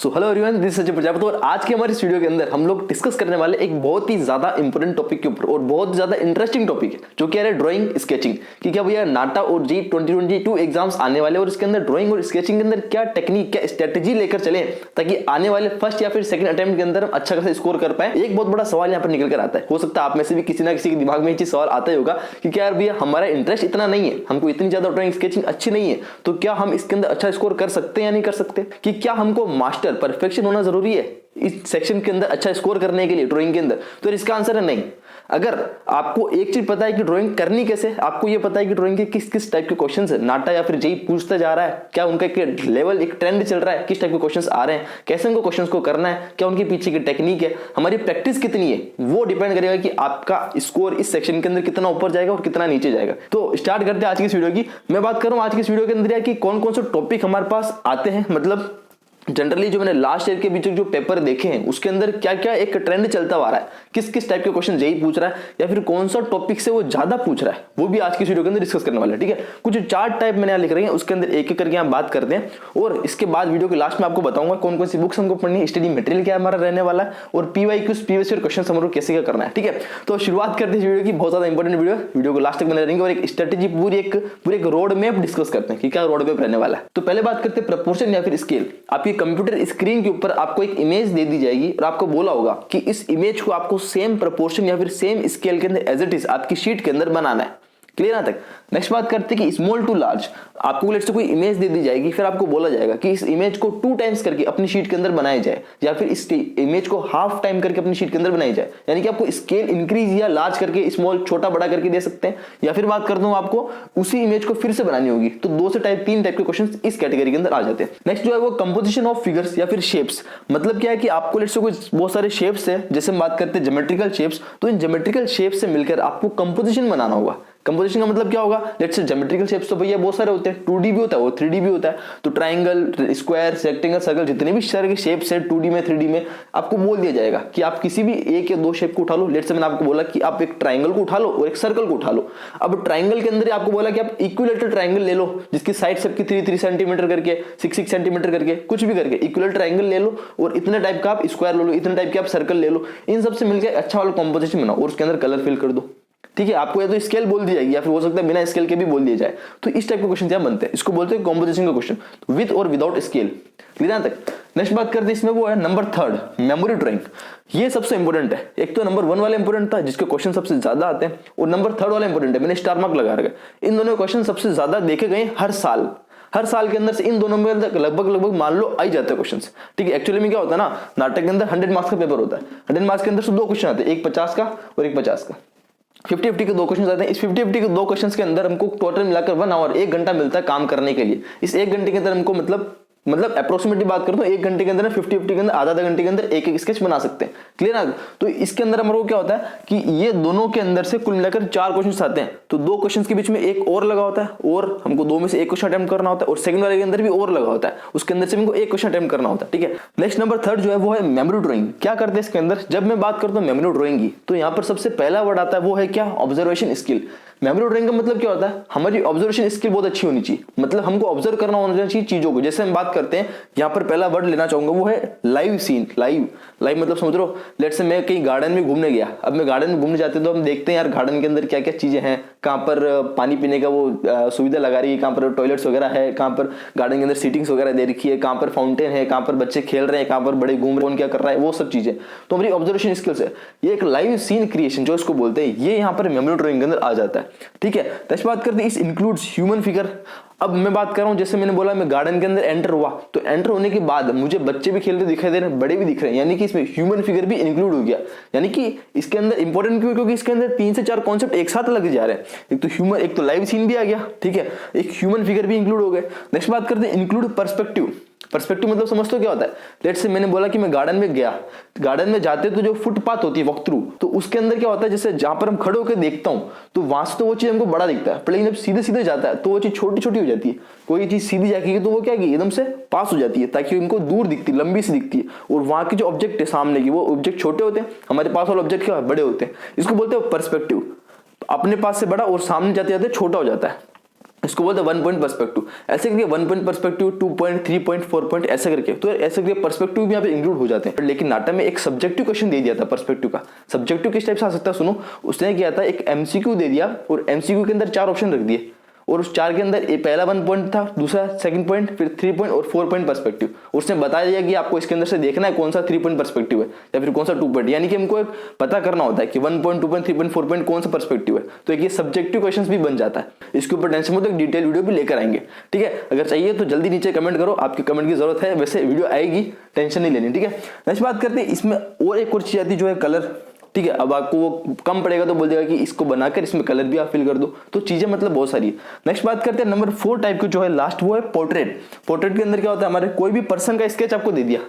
So hello everyone, this Sachin Prajapati और आज के हमारे इस वीडियो के अंदर हम लोग डिस्कस करने वाले एक बहुत ही ज्यादा इंपॉर्टेंट टॉपिक के ऊपर और बहुत ज्यादा इंटरेस्टिंग टॉपिक है जो कि है ड्राइंग स्केचिंग। कि क्या भैया नाटा और जी 2022 एग्जाम्स आने वाले और इसके अंदर ड्राइंग और स्केचिंग के अंदर क्या टेक्निक क्या स्ट्रेटेजी लेकर चले ताकि आने वाले फर्स्ट या फिर सेकंड अटेम्प्ट के अंदर हम अच्छा खासा स्कोर कर पाए। एक बहुत बड़ा सवाल यहाँ पर निकल कर आता है, हो सकता है आप में से भी किसी ना किसी के दिमाग में ये चीज सवाल आता ही होगा कि क्या यार भैया हमारा इंटरेस्ट इतना नहीं है, हमको इतनी ज्यादा ड्राइंग स्केचिंग अच्छी नहीं है, तो क्या हम इसके अंदर अच्छा स्कोर कर सकते हैं या नहीं कर सकते। कि क्या हमको मास्टर परफेक्शन होना जरूरी है इस सेक्शन के अंदर अच्छा स्कोर करने के लिए ड्राइंग के अंदर। तो इसका आंसर है नहीं। अगर आपको एक चीज पता है कि ड्राइंग करनी कैसे, आपको ये पता है कि ड्राइंग के किस किस टाइप के क्वेश्चंस है नाटा या फिर जेई पूछता जा रहा है, क्या उनका एक लेवल एक ट्रेंड चल रहा है, किस टाइप के क्वेश्चंस आ रहे हैं, कैसे उनको क्वेश्चंस को करना है, क्या उनके पीछे की टेक्निक है, हमारी प्रैक्टिस कितनी है, वो डिपेंड करेगा कि आपका स्कोर इस सेक्शन के अंदर कितना ऊपर जाएगा और कितना नीचे जाएगा। तो स्टार्ट करते हैं आज की इस वीडियो की। मैं बात कर रहा हूं आज की इस वीडियो के अंदर कि कौन कौन से टॉपिक हमारे पास आते हैं, मतलब जनरली जो मैंने लास्ट ईयर के बीच जो पेपर देखे हैं उसके अंदर क्या क्या एक ट्रेंड चलता आ रहा है, किस किस टाइप के क्वेश्चन जेई पूछ रहा है या फिर कौन सा टॉपिक से वो ज्यादा पूछ रहा है, वो भी आज की वीडियो के अंदर डिस्कस करने वाला है। ठीक है, कुछ चार टाइप मैंने यहाँ लिख रही है, उसके अंदर एक एक करके हम बात करते हैं और इसके बाद वीडियो के लास्ट में आपको बताऊंगा कौन कौन सी बुक्स हमको पढ़नी है, स्टडी मटेरियल क्या हमारा रहने वाला है और पीवाईक्यूज प्रीवियस ईयर क्वेश्चन हमारे कैसे क्या करना है। ठीक है, तो शुरुआत करते हैं वीडियो की, बहुत ज्यादा इंपॉर्टेंट वीडियो को लास्ट तक बने रहेंगे और एक स्ट्रेटेजी पूरी एक रोड मैप डिस्कस करते हैं कि क्या रोड मैप रहने वाला है। तो पहले बात करते हैं प्रपोर्शन या फिर स्केल। आपकी कंप्यूटर स्क्रीन के ऊपर आपको एक इमेज दे दी जाएगी और आपको बोला होगा कि इस इमेज को आपको सेम प्रोपोर्शन या फिर सेम स्केल के अंदर एज इट इज आपकी शीट के अंदर बनाना है। क्लियर यहां तक। नेक्स्ट बात करते हैं कि स्मॉल टू लार्ज। आपको लेट्स से कोई इमेज दे दी जाएगी, फिर आपको बोला जाएगा कि इस इमेज को 2 टाइम्स करके अपनी शीट के अंदर बनाया जाए या फिर इस इमेज को हाफ टाइम करके अपनी शीट के अंदर बनाई जाए। यानी कि आपको स्केल इंक्रीज या लार्ज करके स्मॉल छोटा बड़ा करके दे सकते हैं, या फिर बात करता हूं आपको उसी इमेज को फिर से बनानी होगी, तो 2 से 3 टाइप के क्वेश्चन इस कैटेगरी के अंदर आ जाते हैं। नेक्स्ट जो है वो कंपोजिशन ऑफ फिगर्स या फिर शेप्स। मतलब क्या है कि आपको लेट्स से कोई बहुत सारे शेप्स है, जैसे हम बात करते हैं ज्योमेट्रिकल शेप्स, तो इन ज्योमेट्रिकल शेप्स से मिलकर आपको कंपोजिशन बनाना होगा। कंपोजिशन का मतलब क्या होगा, लेट्स से ज्योमेट्रिकल शेप्स तो भैया बहुत सारे होते हैं, 2D भी होता है, वो 3D भी होता है। तो ट्राइंगल, स्क्वायर, रेक्टेंगल, सर्कल, जितने भी तरह के शेप्स है 2D में 3D में आपको बोल दिया जाएगा कि आप किसी भी एक या 2 शेप को उठा लो। लेट्स से मैंने आपको बोला कि आप एक ट्राइंगल को उठा लो और एक सर्कल को उठा लो। अब ट्राइंगल के अंदर आपको बोला कि आप इक्विलेटरल ट्राइंगल ले लो जिसकी साइड सबकी 3 सेंटीमीटर करके 6 सेंटीमीटर करके कुछ भी करके इक्विलेटरल ट्राइंगल ले लो और इतने टाइप का आप स्क्वायर ले लो, इतने टाइप के आप सर्कल ले लो। इन सबसे मिलकर अच्छा वाला कॉम्पोजिशन बनाओ और उसके अंदर कलर फिल कर दो। ठीक है, आपको या तो स्केल बोल दी जाएगी या फिर हो सकता है बिना स्केल के भी बोल दिया जाए। तो इस टाइप के क्वेश्चन क्या बनते हैं, इसको बोलते हैं कॉम्पोजिशन का क्वेश्चन, विद और विदाउट स्केल। क्लियर तक। नेक्स्ट बात करते हैं, इसमें वो है नंबर 3 मेमोरी ड्राइंग। ये सबसे इंपॉर्टेंट है। एक तो नंबर 1 वाला इंपॉर्टेंट था जिसके क्वेश्चन सबसे ज्यादा आते हैं, और नंबर 3 वाला इंपॉर्टेंट है, मैंने स्टार मार्क लगा रखा है। इन दोनों क्वेश्चन सबसे ज्यादा देखे गए हर साल के अंदर से इन दोनों में लगभग मान लो आई जाते हैं क्वेश्चंस। ठीक है, एक्चुअली में क्या होता है ना, नाटक के अंदर 100 मार्क्स का पेपर होता है। 100 मार्क्स के अंदर से 2 क्वेश्चन आते हैं, एक 50 का और एक 50 का। 50-50 के 2 क्वेश्चन आते हैं। इस 50-50 के 2 क्वेश्चंस के अंदर हमको टोटल मिलाकर 1 आवर 1 घंटा मिलता है काम करने के लिए। इस 1 घंटे के अंदर हमको मतलब अप्रोक्सीमेटली बात करूं तो 1 घंटे के अंदर 50-50 के अंदर आधा घंटे के अंदर एक स्केच बना सकते हैं। क्लियर है। तो इसके अंदर हमारे को क्या होता है कि ये दोनों के अंदर से कुल मिलाकर 4 क्वेश्चन आते हैं, तो 2 क्वेश्चन के बीच में एक और लगा होता है और हमको 2 में से एक क्वेश्चन अटेम्प्ट करना होता है, और सेकंड वाले के अंदर भी और लगा होता है, उसके अंदर से हमको एक क्वेश्चन अटेम्प्ट करना होता है। ठीक है। नेक्स्ट नंबर 3 जो है वो है मेमोरी ड्राइंग। क्या करते हैं इसके अंदर, जब मैं बात करता हूं मेमोरी ड्राइंग की, तो यहाँ पर सबसे पहला वर्ड आता है वो है क्या, ऑब्जर्वेशन स्किल। मेमोरी ड्राइंग का मतलब क्या होता है, हमारी ऑब्जर्वेशन स्किल बहुत अच्छी होनी चाहिए, मतलब हमको ऑब्जर्व करना होना चाहिए चीजों को। जैसे हम बात करते हैं, यहाँ पर पहला वर्ड लेना चाहूंगा वो है लाइव सीन। लाइव मतलब समझ लो, लेट्स से मैं कहीं गार्डन में घूमने गया। अब मैं गार्डन में घूमने जाते तो हम देखते हैं यार गार्डन के अंदर क्या क्या चीजें हैं, कहाँ पर पानी पीने का वो सुविधा लगा रही है, कहाँ पर टॉयलेट्स वगैरह है, कहाँ पर गार्डन के अंदर सीटिंग्स वगैरह दे रखी है, कहाँ पर फाउंटेन है, कहाँ पर बच्चे खेल रहे हैं, कहाँ पर बड़े घूम रहे हैं, कौन क्या कर रहा है, वो सब चीजें तो हमारी ऑब्जर्वेशन स्किल्स है। ये एक लाइव सीन क्रिएशन जो इसको बोलते हैं, ये यहाँ पर मेमोरी ड्राइंग के अंदर आ जाता है। ठीक है। नेक्स्ट बात करते हैं, इस इंक्लूड्स ह्यूमन फिगर। अब मैं बात कर रहा हूं, जैसे मैंने बोला मैं गार्डन के अंदर एंटर हुआ, तो एंटर होने के बाद मुझे बच्चे भी खेलते दिखाई दे रहे हैं, बड़े भी दिख रहे हैं, यानी कि इसमें ह्यूमन फिगर भी इंक्लूड हो गया। यानी कि इसके अंदर इंपॉर्टेंट क्यों, क्योंकि इसके अंदर 3 से 4 कॉन्सेप्ट एक साथ लग जा रहे हैं। एक तो ह्यूमन, एक तो लाइव सीन भी आ गया, ठीक है, एक ह्यूमन फिगर भी इंक्लूड हो गए। नेक्स्ट बात करते हैं इंक्लूड पर्सपेक्टिव। पर्सपेक्टिव मतलब समझ तो क्या होता है, लेट्स से मैंने बोला कि मैं गार्डन में गया, गार्डन में जाते तो जो फुटपाथ होती है वॉक थ्रू, तो उसके अंदर क्या होता है, जैसे जहां पर हम खड़े होकर देखता हूं तो वहां से तो वो चीज हमको बड़ा दिखता है, लेकिन जब सीधे सीधे जाता है तो वो चीज छोटी छोटी हो जाती है। कोई चीज सीधी जाएगी तो वो क्या की एकदम से पास हो जाती है, ताकि उनको दूर दिखती है, लंबी सी दिखती है, और वहां की जो ऑब्जेक्ट है सामने की, वो ऑब्जेक्ट छोटे होते हैं, हमारे पास वाले ऑब्जेक्ट क्या बड़े होते हैं। इसको बोलते हैं पर्सपेक्टिव। अपने पास से बड़ा और सामने जाते जाते छोटा हो जाता है। इसको बोलते हैं 1 पॉइंट पर्सपेक्टिव। ऐसे करके 1 point perspective, 2 point, 3 point, 4 point ऐसे करके, तो ऐसे करके पर्सपेक्टिव भी यहाँ पे इंक्लूड हो जाते हैं। लेकिन नाटा में एक सब्जेक्टिव क्वेश्चन दे दिया था पर्सपेक्टिव का। सब्जेक्टिव किस टाइप से आ सकता है सुनो, उसने किया था एक एमसीक्यू दे दिया और एमसीक्यू के अंदर 4 ऑप्शन रख दिए और उस 4 के अंदर पहला 1 पॉइंट था, दूसरा 2 पॉइंट, फिर 3 पॉइंट और 4 पॉइंट पर्सपेक्टिव। उसने बता दिया कि आपको इसके अंदर से देखना है कौन सा 3 पॉइंट पर्सपेक्टिव है या फिर कौन सा 2 पॉइंट, यानी कि हमको एक पता करना होता है कि 1 पॉइंट, 2 पॉइंट, 3 पॉइंट, 4 पॉइंट कौन सा पर्सपेक्टिव है। तो एक ये सब्जेक्टिव क्वेश्चन भी बन जाता है। इसके ऊपर टेंशन मत, एक डिटेल वीडियो भी लेकर आएंगे, ठीक है। अगर चाहिए तो जल्दी नीचे कमेंट करो, आपके कमेंट की जरूरत है, वैसे वीडियो आएगी, टेंशन नहीं लेनी, ठीक है। नेक्स्ट बात करते हैं, इसमें और एक और चीज आती है जो है कलर, ठीक है। अब आपको वो कम पड़ेगा तो बोल देगा कि इसको बनाकर इसमें कलर भी आप फिल कर दो, तो चीजें मतलब बहुत सारी है। नेक्स्ट बात करते हैं नंबर 4 टाइप की जो है लास्ट, वो है पोर्ट्रेट। पोर्ट्रेट के अंदर क्या होता है, हमारे कोई भी पर्सन का स्केच आपको दे दिया,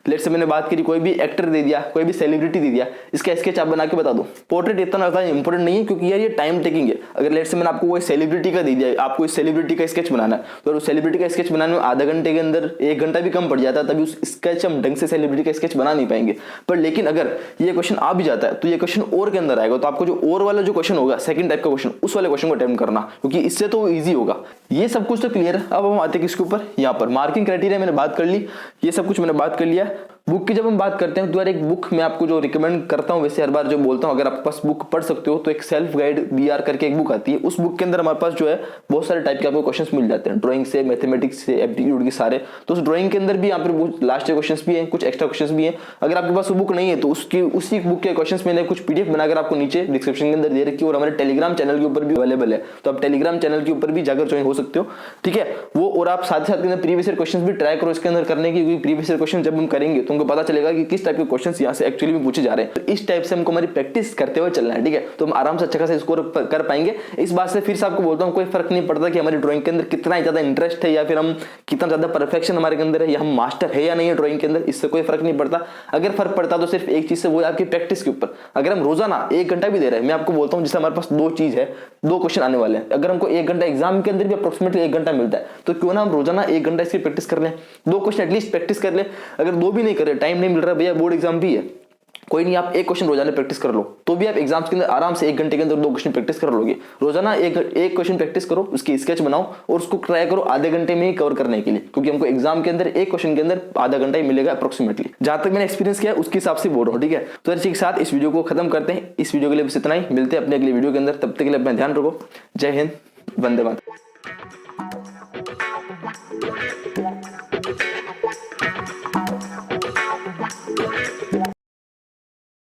लेट से मैंने बात करी कोई भी एक्टर दे दिया, कोई भी सेलिब्रिटी दे दिया, इसका स्केच आप बना के बता दो। पोर्ट्रेट इतना ज्यादा इंपॉर्टेंट नहीं है क्योंकि यार ये टाइम टेकिंग है। अगर लेट से मैंने आपको कोई सेलिब्रिटी का दे दिया, आपको इस सेलिब्रिटी का स्केच बनाना है, तो उस सेलिब्रिटी का स्केच बनाने में आधा घंटे के अंदर 1 घंटा भी कम पड़ जाता है, तभी उस स्केच हम ढंग से सेलिब्रिटी का स्केच बना नहीं पाएंगे। पर लेकिन अगर ये क्वेश्चन आ भी जाता है तो ये क्वेश्चन और के अंदर आएगा, तो आपको जो और वाला जो क्वेश्चन होगा, सेकंड टाइप का क्वेश्चन, उस वाले क्वेश्चन को अटेम्प्ट करना, क्योंकि इससे तो ईजी होगा। ये सब कुछ तो क्लियर है। अब हम आते हैं किसके ऊपर, यहाँ पर मार्किंग क्राइटेरिया मैंने बात कर ली, ये सब कुछ मैंने बात कर लिया। बुक की जब हम बात करते हैं तो यार एक बुक मैं आपको जो रिकमेंड करता हूँ, वैसे हर बार जो बोलता हूँ, अगर आपके पास बुक पढ़ सकते हो तो एक सेल्फ गाइड बीआर करके एक बुक आती है। उस बुक के अंदर हमारे पास जो है बहुत सारे टाइप के आपको क्वेश्चंस मिल जाते हैं, ड्राइंग से, मैथमेटिक्स से, एप्टीट्यूड के सारे। तो उस ड्राइंग के अंदर भी यहाँ पर लास्ट क्वेश्चंस भी हैं, कुछ एक्स्ट्रा क्वेश्चंस भी हैं। अगर आपके पास वो बुक नहीं है तो उसी बुक के क्वेश्चंस मैंने कुछ पीडीएफ बनाकर आपको नीचे डिस्क्रिप्शन के अंदर दे रखी है और हमारे टेलीग्राम चैनल के ऊपर भी अवेलेबल है, तो आप टेलीग्राम चैनल के ऊपर भी जाकर ज्वाइन हो सकते हो, ठीक है। वो और आप साथ ही साथ प्रीवियस ईयर क्वेश्चंस भी ट्राई करो इसके अंदर करने की, क्योंकि प्रीवियस ईयर क्वेश्चन जब हम करेंगे तो हमको पता चलेगा कि किस टाइप के क्वेश्चंस यहाँ से एक्चुअली में पूछे जा रहे हैं। तो इस टाइप से हमको हमारी प्रैक्टिस करते हुए चलना है, ठीक है। तो हम आराम से अच्छा खासा स्कोर कर पाएंगे। इस बात से फिर से आपको बोलता हूँ, कोई फर्क नहीं पड़ता कि हमारी ड्राइंग के अंदर कितना ज्यादा इंटरेस्ट है या फिर हम कितना ज्यादा परफेक्शन हमारे के अंदर है, या हम मास्टर है या नहीं है ड्राइंग के अंदर, इससे कोई फर्क नहीं पड़ता। अगर फर्क पड़ता तो सिर्फ एक चीज से, वो है आपकी प्रैक्टिस के ऊपर। अगर हम रोजाना 1 घंटा भी दे रहे हैं, मैं आपको बोलता हूँ, जैसे हमारे पास 2 चीज है, 2 क्वेश्चन आने वाले हैं, अगर हमको 1 घंटा एग्जाम के अंदर भी अप्रोक्सीमेटली 1 घंटा मिलता है, तो क्यों ना हम रोजाना 1 घंटा इसकी प्रैक्टिस कर लें, 2 क्वेश्चन एटलीस्ट प्रैक्टिस कर ले। अगर 2 भी नहीं कर रहे, टाइम नहीं मिल रहा भैया, बोर्ड एग्जाम भी है, कोई नहीं, आप 1 क्वेश्चन रोजाना प्रैक्टिस कर लो, तो भी आप एग्जाम्स के अंदर आराम से 1 घंटे के अंदर 2 क्वेश्चन प्रैक्टिस कर लोगे। रोजाना एक क्वेश्चन प्रैक्टिस करो, उसकी स्केच बनाओ और उसको ट्राई करो आधे घंटे में ही कवर करने के लिए, क्योंकि हमको एग्जाम के अंदर 1 क्वेश्चन के अंदर आधा घंटा ही मिलेगा अप्रोक्सीमेटली, जहां तक मैंने एक्सपीरियंस किया उसके हिसाब से बोल रहा हूँ, ठीक है। तो इसी के साथ इस वीडियो को खत्म करते हैं। इस वीडियो के लिए बस इतना ही, मिलते हैं अपने अगले वीडियो के अंदर, तब तक के लिए अपना ध्यान रखो। जय हिंद, वंदे मातरम।